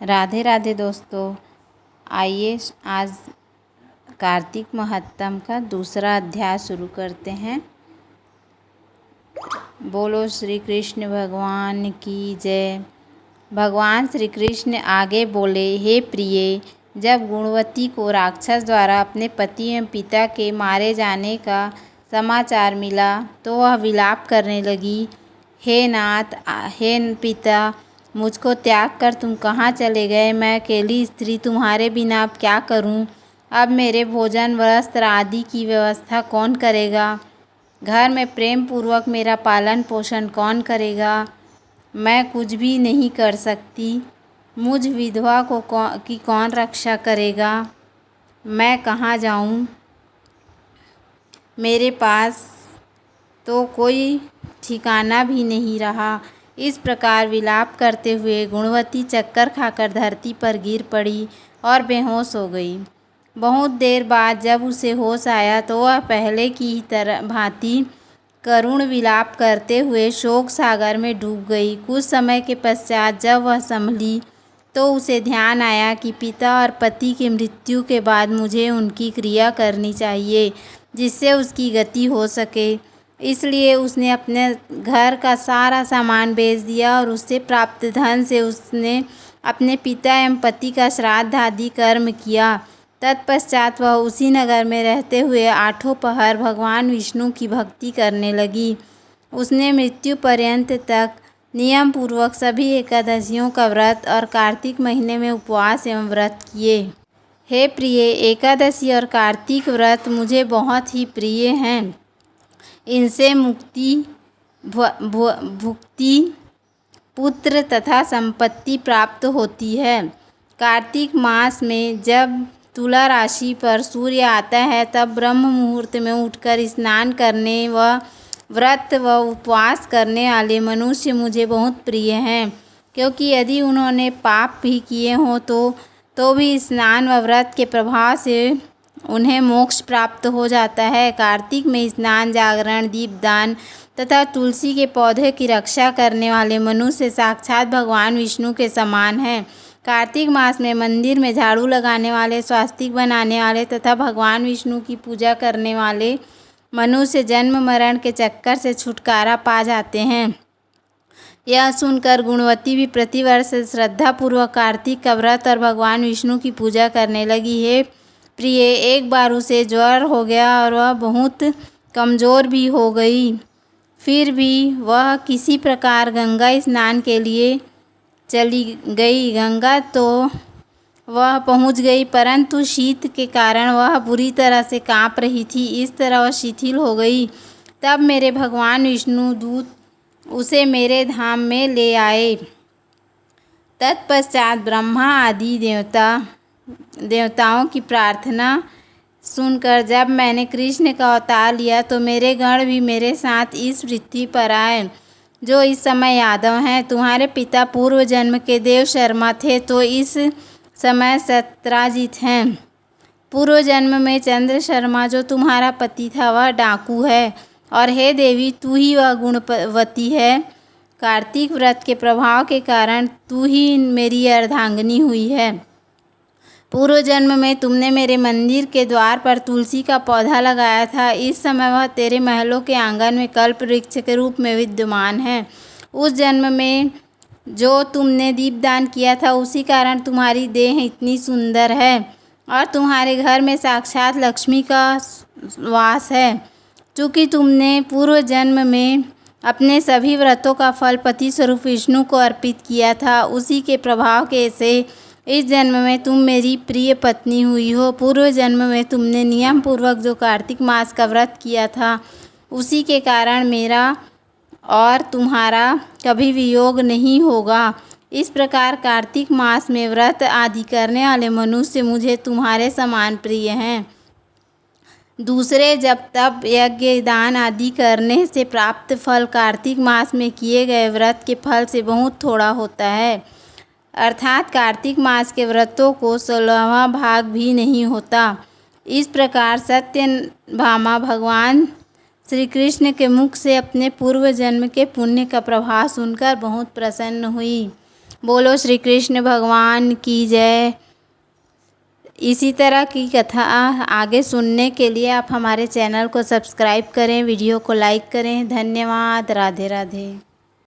राधे राधे दोस्तों। आइए आज कार्तिक महात्म का दूसरा अध्याय शुरू करते हैं। बोलो श्री कृष्ण भगवान की जय। भगवान श्री कृष्ण आगे बोले, हे प्रिय, जब गुणवती को राक्षस द्वारा अपने पति एवं पिता के मारे जाने का समाचार मिला तो वह विलाप करने लगी। हे नाथ, हे पिता, मुझको त्याग कर तुम कहाँ चले गए? मैं अकेली स्त्री तुम्हारे बिना अब क्या करूं? अब मेरे भोजन वस्त्र आदि की व्यवस्था कौन करेगा? घर में प्रेम पूर्वक मेरा पालन पोषण कौन करेगा? मैं कुछ भी नहीं कर सकती। मुझ विधवा को कौन रक्षा करेगा? मैं कहाँ जाऊं? मेरे पास तो कोई ठिकाना भी नहीं रहा। इस प्रकार विलाप करते हुए गुणवती चक्कर खाकर धरती पर गिर पड़ी और बेहोश हो गई। बहुत देर बाद जब उसे होश आया तो वह पहले की ही तरह भांति करुण विलाप करते हुए शोक सागर में डूब गई। कुछ समय के पश्चात जब वह संभली तो उसे ध्यान आया कि पिता और पति की मृत्यु के बाद मुझे उनकी क्रिया करनी चाहिए जिससे उसकी गति हो सके। इसलिए उसने अपने घर का सारा सामान बेच दिया और उससे प्राप्त धन से उसने अपने पिता एवं पति का श्राद्ध आदि कर्म किया। तत्पश्चात वह उसी नगर में रहते हुए आठों पहर भगवान विष्णु की भक्ति करने लगी। उसने मृत्यु पर्यंत तक नियम पूर्वक सभी एकादशियों का व्रत और कार्तिक महीने में उपवास एवं व्रत किए। हे प्रिय, एकादशी और कार्तिक व्रत मुझे बहुत ही प्रिय हैं। इनसे मुक्ति, भुक्ति, पुत्र तथा संपत्ति प्राप्त होती है। कार्तिक मास में जब तुला राशि पर सूर्य आता है तब ब्रह्म मुहूर्त में उठकर स्नान करने व व्रत व उपवास करने वाले मनुष्य मुझे बहुत प्रिय हैं, क्योंकि यदि उन्होंने पाप भी किए हों तो भी स्नान व व्रत के प्रभाव से उन्हें मोक्ष प्राप्त हो जाता है। कार्तिक में स्नान, जागरण, दीपदान तथा तुलसी के पौधे की रक्षा करने वाले मनुष्य साक्षात भगवान विष्णु के समान हैं। कार्तिक मास में मंदिर में झाड़ू लगाने वाले, स्वास्तिक बनाने वाले तथा भगवान विष्णु की पूजा करने वाले मनुष्य जन्म मरण के चक्कर से छुटकारा पा जाते हैं। यह सुनकर गुणवती भी प्रतिवर्ष श्रद्धापूर्वक कार्तिक का व्रत और भगवान विष्णु की पूजा करने लगी। हे प्रिय, एक बार उसे ज्वर हो गया और वह बहुत कमज़ोर भी हो गई। फिर भी वह किसी प्रकार गंगा स्नान के लिए चली गई। गंगा तो वह पहुंच गई, परंतु शीत के कारण वह बुरी तरह से कांप रही थी। इस तरह वह शिथिल हो गई। तब मेरे भगवान विष्णु दूत उसे मेरे धाम में ले आए। तत्पश्चात ब्रह्मा आदि देवताओं की प्रार्थना सुनकर जब मैंने कृष्ण का अवतार लिया तो मेरे गण भी मेरे साथ इस पृथ्वी पर आए, जो इस समय यादव हैं। तुम्हारे पिता पूर्व जन्म के देव शर्मा थे तो इस समय सत्राजित हैं। पूर्व जन्म में चंद्र शर्मा जो तुम्हारा पति था वह डाकू है, और हे देवी, तू ही वह गुणवती है। कार्तिक व्रत के प्रभाव के कारण तू ही मेरी अर्धांगिनी हुई है। पूर्व जन्म में तुमने मेरे मंदिर के द्वार पर तुलसी का पौधा लगाया था। इस समय वह तेरे महलों के आंगन में कल्प वृक्ष के रूप में विद्यमान है। उस जन्म में जो तुमने दीपदान किया था उसी कारण तुम्हारी देह इतनी सुंदर है और तुम्हारे घर में साक्षात लक्ष्मी का वास है। चूँकि तुमने पूर्व जन्म में अपने सभी व्रतों का फल पति स्वरूप विष्णु को अर्पित किया था, उसी के प्रभाव के से इस जन्म में तुम मेरी प्रिय पत्नी हुई हो। पूर्व जन्म में तुमने नियम पूर्वक जो कार्तिक मास का व्रत किया था उसी के कारण मेरा और तुम्हारा कभी वियोग नहीं होगा। इस प्रकार कार्तिक मास में व्रत आदि करने वाले मनुष्य मुझे तुम्हारे समान प्रिय हैं। दूसरे जब तप, यज्ञ, दान आदि करने से प्राप्त फल कार्तिक मास में किए गए व्रत के फल से बहुत थोड़ा होता है, अर्थात कार्तिक मास के व्रतों को 16वां भाग भी नहीं होता। इस प्रकार सत्यभामा भगवान श्री कृष्ण के मुख से अपने पूर्व जन्म के पुण्य का प्रभाव सुनकर बहुत प्रसन्न हुई। बोलो श्री कृष्ण भगवान की जय। इसी तरह की कथा आगे सुनने के लिए आप हमारे चैनल को सब्सक्राइब करें, वीडियो को लाइक करें। धन्यवाद। राधे राधे।